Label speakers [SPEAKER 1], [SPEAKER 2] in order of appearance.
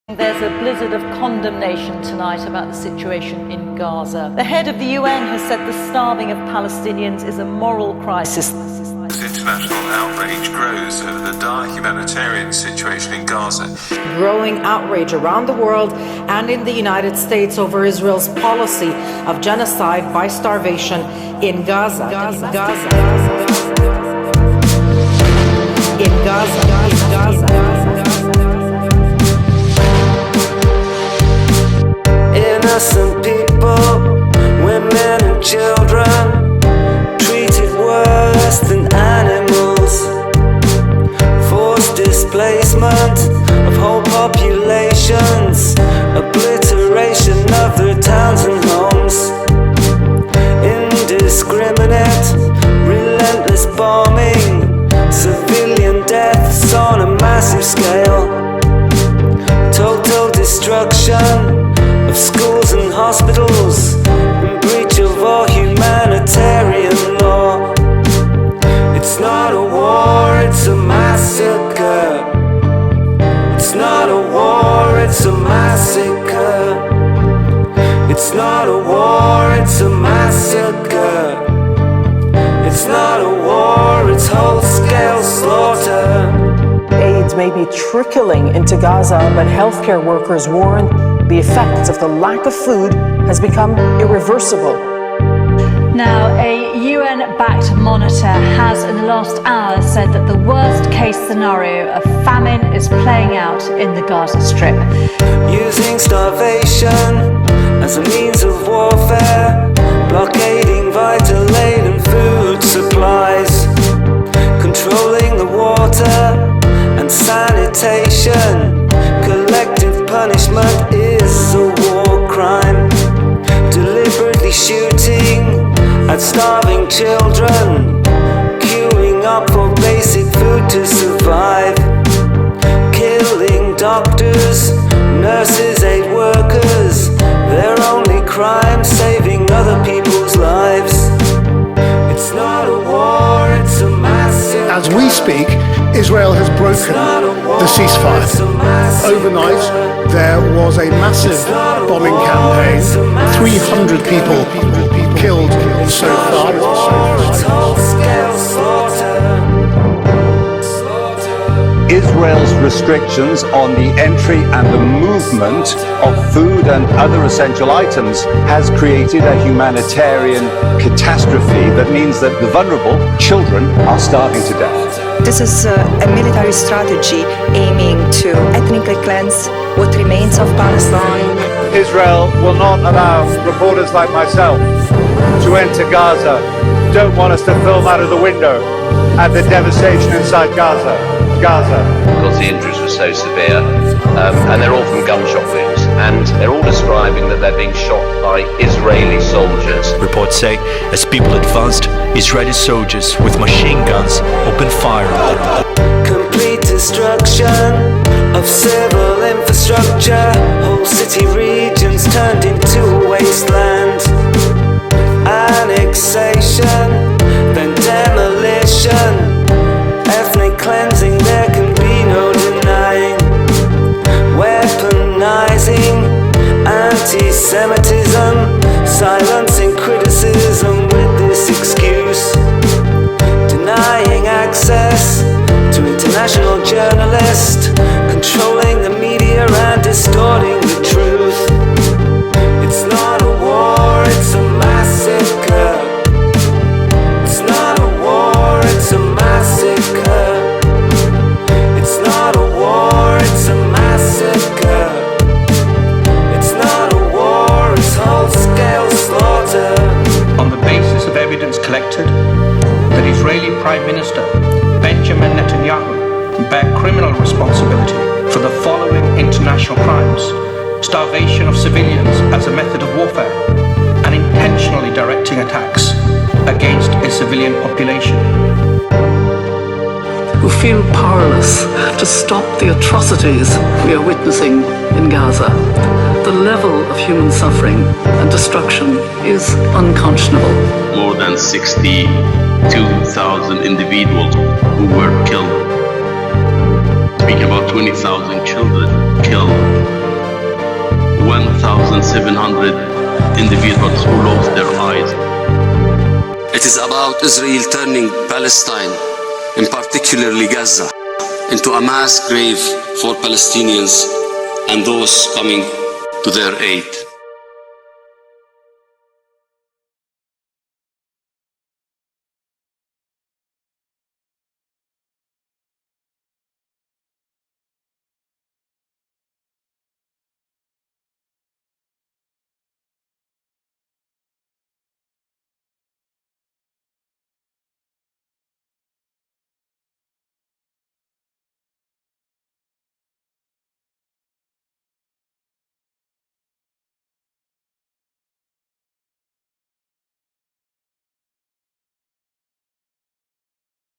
[SPEAKER 1] There's a blizzard of condemnation tonight about the situation in Gaza. The head of the UN has said the starving of Palestinians is a moral crisis.
[SPEAKER 2] International outrage grows over the dire humanitarian situation in Gaza.
[SPEAKER 3] Growing outrage around the world and in the United States over Israel's policy of genocide by starvation in Gaza.
[SPEAKER 4] Innocent people, women and children, treated worse than animals. Forced displacement of whole populations, obliteration of their towns and homes. Indiscriminate, relentless bombing, civilian deaths on a massive scale. Total destruction of schools and hospitals, in breach of all humanitarian law. It's not a war, it's a massacre. It's not a war, it's a massacre. It's not a war, it's a massacre. It's not a war, it's whole-scale slaughter.
[SPEAKER 5] Aid may be trickling into Gaza, but healthcare workers warn the effects of the lack of food has become irreversible.
[SPEAKER 1] Now, a UN-backed monitor has in the last hour said that the worst-case scenario of famine is playing out in the Gaza Strip.
[SPEAKER 4] Using starvation as a means of warfare, blockading vital aid and food supplies, controlling the water and sanitation. Collective punishment is a war crime. Deliberately shooting at starving children, queuing up for basic food to survive. Killing doctors, nurses, aid workers, their only crime saving other people's lives. It's not a war, it's a massacre.
[SPEAKER 6] As we speak, Israel has broken the ceasefire. Overnight, there was a massive bombing campaign. 300 people killed so far.
[SPEAKER 7] Israel's restrictions on the entry and the movement of food and other essential items has created a humanitarian catastrophe that means that the vulnerable children are starving to death.
[SPEAKER 8] This is a military strategy aiming to ethnically cleanse what remains of Palestine.
[SPEAKER 7] Israel will not allow reporters like myself to enter Gaza. Don't want us to film out of the window at the devastation inside Gaza.
[SPEAKER 9] Because the injuries were so severe, and they're all from gunshot wounds, and they're all describing that they're being shot by Israeli soldiers.
[SPEAKER 10] Reports say as people advanced, Israeli soldiers with machine guns opened fire on them.
[SPEAKER 4] Complete destruction of civil infrastructure, whole city regions turned into a wasteland. Annexation, then demolition. Ethnic cleansing, there can be no denying. Weaponizing anti-Semitism, silencing criticism with this excuse. Denying access to international journalists, controlling the media and distorting the truth. It's not a war, it's a massacre. It's not a war, it's a massacre. It's not a war, it's a massacre. It's not a war, it's whole-scale slaughter.
[SPEAKER 11] On the basis of evidence collected, the Israeli Prime Minister Benjamin Netanyahu bear criminal responsibility for the following international crimes: starvation of civilians as a method of warfare, and intentionally directing attacks against a civilian population.
[SPEAKER 12] Who feel powerless to stop the atrocities we are witnessing in Gaza. The level of human suffering and destruction is unconscionable.
[SPEAKER 13] More than 62,000 individuals who were killed. Speaking about 20,000 children killed. 700 individuals who lost their eyes.
[SPEAKER 14] It is about Israel turning Palestine, and particularly Gaza, into a mass grave for Palestinians and those coming to their aid.